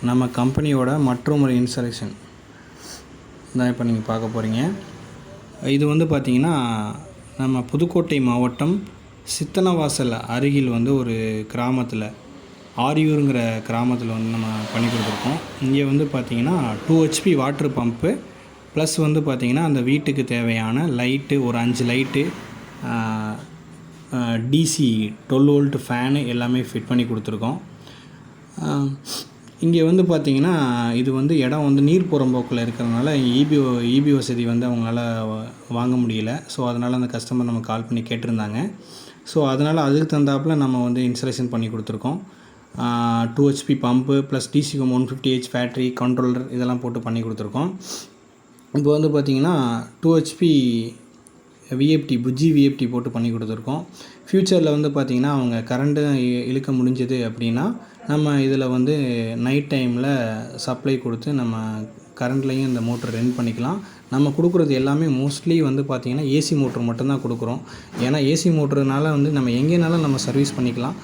நம்ம கம்பெனியோட மற்றும் ஒரு இன்ஸ்டாலேஷன் தான் இப்போ நீங்கள் பார்க்க போகிறீங்க. இது வந்து பார்த்திங்கன்னா நம்ம புதுக்கோட்டை மாவட்டம் சித்தனவாசல் அருகில் வந்து ஒரு கிராமத்தில் ஆரியூருங்கிற கிராமத்தில் வந்து நம்ம பண்ணி கொடுத்துருக்கோம். இங்கே வந்து பார்த்திங்கன்னா 2 HP வாட்ரு பம்ப்பு ப்ளஸ் வந்து பார்த்திங்கன்னா அந்த வீட்டுக்கு தேவையான லைட்டு ஒரு 5 லைட்டு, டிசி 12 வோல்ட் ஃபேனு எல்லாமே ஃபிட் பண்ணி கொடுத்துருக்கோம். இங்கே வந்து பார்த்திங்கன்னா இது வந்து இடம் வந்து நீர் புறம்போக்கில் இருக்கிறதுனால இபி வசதி வந்து அவங்களால வாங்க முடியல. ஸோ அதனால் அந்த கஸ்டமர் நம்ம கால் பண்ணி கேட்டிருந்தாங்க. ஸோ அதனால் அதுக்கு தகுந்தாப்பில் நம்ம வந்து இன்ஸ்டாலேஷன் பண்ணி கொடுத்துருக்கோம். 2 HP pump plus DC 150H battery controller இதெல்லாம் போட்டு பண்ணி கொடுத்துருக்கோம். இப்போ வந்து பார்த்திங்கன்னா 2 HP விஎஃப்டி புஜ்ஜி விஎஃப்டி போட்டு பண்ணி கொடுத்துருக்கோம். ஃப்யூச்சரில் வந்து பார்த்திங்கன்னா அவங்க கரண்ட்டு இழுக்க முடிஞ்சது அப்படின்னா நம்ம இதில் வந்து நைட் டைமில் சப்ளை கொடுத்து நம்ம கரண்ட்லேயும் இந்த மோட்ரு ரன் பண்ணிக்கலாம். நம்ம கொடுக்குறது எல்லாமே மோஸ்ட்லி வந்து பார்த்திங்கன்னா ஏசி மோட்ரு மட்டும்தான் கொடுக்குறோம். ஏன்னா ஏசி மோட்ருனால வந்து நம்ம எங்கேனாலும் நம்ம சர்வீஸ் பண்ணிக்கலாம்.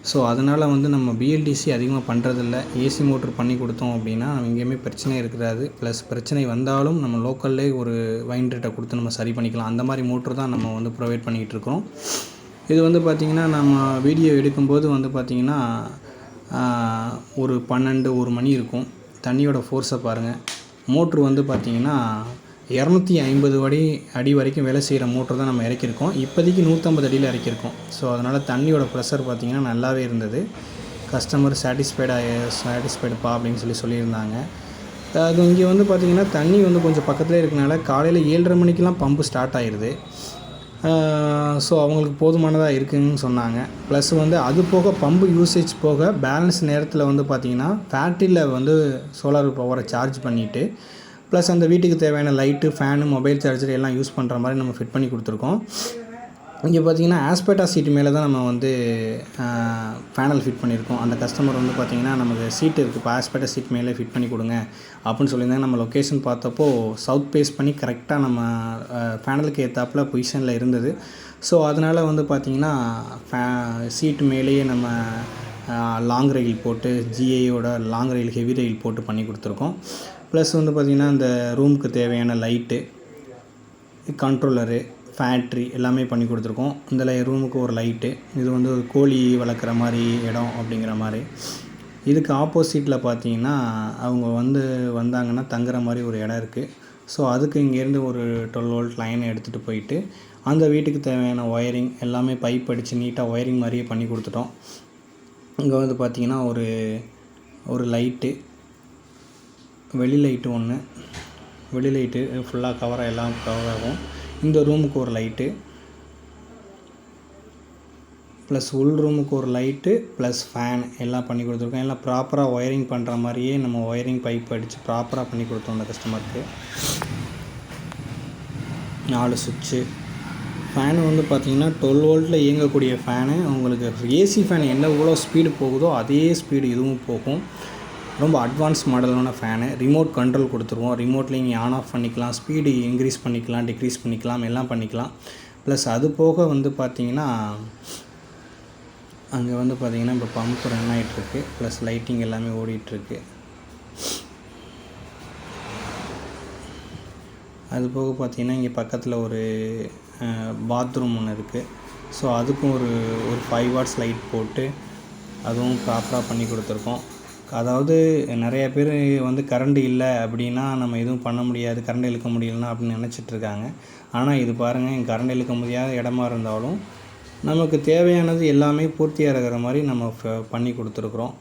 ஸோ அதனால் வந்து நம்ம பிஎல்டிசி அதிகமாக பண்ணுறதில்ல. ஏசி மோட்ரு பண்ணி கொடுத்தோம் அப்படின்னா எங்கேயுமே பிரச்சனை இருக்காது. ப்ளஸ் பிரச்சனை வந்தாலும் நம்ம லோக்கல்லே ஒரு வைண்டர்கிட்ட கொடுத்து நம்ம சரி பண்ணிக்கலாம். அந்த மாதிரி மோட்ரு தான் நம்ம வந்து ப்ரொவைட் பண்ணிக்கிட்டு இருக்கோம். இது வந்து பார்த்திங்கன்னா நம்ம வீடியோ எடுக்கும்போது வந்து பார்த்திங்கன்னா ஒரு 12-1 மணி இருக்கும். தண்ணியோட ஃபோர்ஸை பாருங்கள். மோட்ரு வந்து பார்த்திங்கன்னா 250 அடி வரைக்கும் வேலை செய்கிற மோட்ரு தான் நம்ம இறக்கியிருக்கோம். இப்போதைக்கு 150 அடியில் இறக்கியிருக்கோம். ஸோ அதனால் தண்ணியோட ப்ரெஷர் பார்த்திங்கன்னா நல்லாவே இருந்தது. கஸ்டமர் சாட்டிஸ்ஃபைடுப்பா அப்படின்னு சொல்லியிருந்தாங்க. அது இங்கே வந்து பார்த்திங்கன்னா தண்ணி வந்து கொஞ்சம் பக்கத்துலேயே இருக்கனால காலையில் 7:30 மணிக்கெலாம் பம்பு ஸ்டார்ட் ஆயிடுது. ஸோ அவங்களுக்கு போதுமானதாக இருக்குதுன்னு சொன்னாங்க. ப்ளஸ் வந்து அது போக பம்பு யூசேஜ் போக பேலன்ஸ் நேரத்தில் வந்து பார்த்திங்கன்னா பேட்டரியில் வந்து சோலார் பவரை சார்ஜ் பண்ணிவிட்டு ப்ளஸ் அந்த வீட்டுக்கு தேவையான லைட்டு, ஃபேனு, மொபைல் சார்ஜர் எல்லாம் யூஸ் பண்ணுற மாதிரி நம்ம ஃபிட் பண்ணி கொடுத்துருக்கோம். இங்கே பார்த்திங்கன்னா ஆஸ்பெட்டா சீட்டு மேலே தான் நம்ம வந்து பேனல் ஃபிட் பண்ணியிருக்கோம். அந்த கஸ்டமர் வந்து பார்த்திங்கன்னா நமக்கு சீட்டு இருக்குது, இப்போ ஆஸ்பெட்டா சீட் மேலே ஃபிட் பண்ணி கொடுங்க அப்படின்னு சொல்லியிருந்தாங்க. நம்ம லொக்கேஷன் பார்த்தப்போ சவுத் பேஸ் பண்ணி கரெக்டாக நம்ம பேனலுக்கு ஏற்றாப்பில் பொசிஷனில் இருந்தது. ஸோ அதனால் வந்து பார்த்திங்கன்னா சீட்டு மேலேயே நம்ம லாங் ரெயில் போட்டு ஜிஐயோட லாங் ரெயில் ஹெவி ரெயில் போட்டு பண்ணி கொடுத்துருக்கோம். ப்ளஸ் வந்து பார்த்திங்கன்னா இந்த ரூமுக்கு தேவையான லைட்டு, கண்ட்ரோலரு, பேட்ரி எல்லாமே பண்ணி கொடுத்துருக்கோம். இந்த ரூமுக்கு ஒரு லைட்டு, இது வந்து ஒரு கோழி வளர்க்குற மாதிரி இடம் அப்படிங்கிற மாதிரி. இதுக்கு ஆப்போசிட்டில் பார்த்திங்கன்னா அவங்க வந்தாங்கன்னா தங்குற மாதிரி ஒரு இடம் இருக்குது. ஸோ அதுக்கு இங்கேருந்து ஒரு 12 வோல்ட் லைனை எடுத்துகிட்டு போயிட்டு அந்த வீட்டுக்கு தேவையான ஒயரிங் எல்லாமே பைப் அடித்து நீட்டாக ஒயரிங் மாதிரியே பண்ணி கொடுத்துட்டோம். இங்கே வந்து பார்த்திங்கன்னா ஒரு லைட்டு, வெளி லைட்டு ஒன்று, வெளி லைட்டு ஃபுல்லாக எல்லாம் கவர் ஆகும். இந்த ரூமுக்கு ஒரு லைட்டு ப்ளஸ் உள் ரூமுக்கு ஒரு லைட்டு ப்ளஸ் ஃபேன் எல்லாம் பண்ணி கொடுத்துருக்கோம். எல்லாம் ப்ராப்பராக ஒயரிங் பண்ணுற மாதிரியே நம்ம ஒயரிங் பைப் அடித்து ப்ராப்பராக பண்ணி கொடுத்தோம் அந்த கஸ்டமருக்கு. 4 சுவிட்சு ஃபேனு வந்து பார்த்திங்கன்னா 12 வோல்ட்டில் இயங்கக்கூடிய ஃபேனு. உங்களுக்கு ஏசி ஃபேன் எவ்வளோ ஸ்பீடு போகுதோ அதே ஸ்பீடு இதுவும் போகும். ரொம்ப அட்வான்ஸ் மாடலான ஃபேனு. ரிமோட் கண்ட்ரோல் கொடுத்துருவோம். ரிமோட்லேயும் இங்கே ஆன் ஆஃப் பண்ணிக்கலாம், ஸ்பீடு இன்க்ரீஸ் பண்ணிக்கலாம், டிக்ரீஸ் பண்ணிக்கலாம், எல்லாம் பண்ணிக்கலாம். ப்ளஸ் அது போக வந்து பார்த்திங்கன்னா அங்கே வந்து பார்த்திங்கன்னா இப்போ பம்ப் ரன் ஆகிட்டுருக்கு. ப்ளஸ் லைட்டிங் எல்லாமே ஓடிட்டுருக்கு. அது போக பார்த்திங்கன்னா இங்கே பக்கத்தில் ஒரு பாத்ரூம் ஒன்று இருக்குது. ஸோ அதுக்கும் ஒரு 5 வாட்ஸ் லைட் போட்டு அதுவும் ப்ராப்பராக பண்ணி கொடுத்துருக்கோம். அதாவது நிறைய பேர் வந்து கரண்ட் இல்லை அப்படின்னா நம்ம எதுவும் பண்ண முடியாது, கரண்ட் இழுக்க முடியலன்னா அப்படின்னு நினச்சிட்ருக்காங்க. ஆனால் இது பாருங்கள், கரண்ட் இழுக்க முடியாத இடமா இருந்தாலும் நமக்கு தேவையானது எல்லாமே பூர்த்தியாக இருக்கிற மாதிரி நம்ம பண்ணி கொடுத்துருக்குறோம்.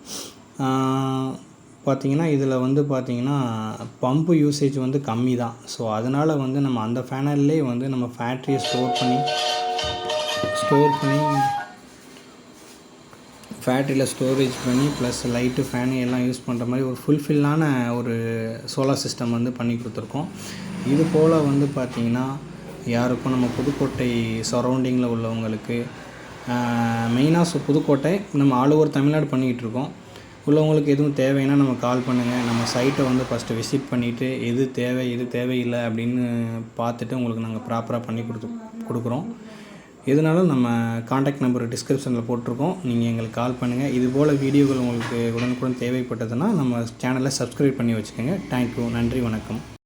பார்த்திங்கன்னா இதில் வந்து பார்த்திங்கன்னா பம்பு யூசேஜ் வந்து கம்மி தான். ஸோ அதனால் வந்து நம்ம அந்த ஃபேனல்லே வந்து நம்ம பேட்டரியை ஸ்டோர் பண்ணி பேட்டரியில் ஸ்டோரேஜ் பண்ணி ப்ளஸ் லைட்டு, ஃபேனு எல்லாம் யூஸ் பண்ணுற மாதிரி ஒரு ஃபுல்ஃபில்லான ஒரு சோலார் சிஸ்டம் வந்து பண்ணி கொடுத்துருக்கோம். இது போல் வந்து பார்த்திங்கன்னா யாருக்கும் நம்ம புதுக்கோட்டை சரௌண்டிங்கில் உள்ளவங்களுக்கு மெயினாக புதுக்கோட்டை நம்ம ஆல் ஓவர் தமிழ்நாடு பண்ணிக்கிட்டு இருக்கோம். உள்ளவங்களுக்கு எதுவும் தேவைன்னா நம்ம கால் பண்ணுங்கள். நம்ம சைட்டை வந்து ஃபஸ்ட்டு விசிட் பண்ணிவிட்டு எது தேவை எது தேவையில்லை அப்படின்னு பார்த்துட்டு உங்களுக்கு நாங்கள் ப்ராப்பராக பண்ணி கொடுக்குறோம். எதுனாலும் நம்ம காண்டாக்ட் நம்பர் டிஸ்கிரிப்ஷனில் போட்டிருக்கோம். நீங்கள் எங்களுக்கு கால் பண்ணுங்கள். இதுபோல் வீடியோக்கள் உங்களுக்கு உடனுக்குடன் தேவைப்பட்டதுன்னா நம்ம சேனலை சப்ஸ்கிரைப் பண்ணி வச்சுக்கோங்க. தேங்க்யூ. நன்றி, வணக்கம்.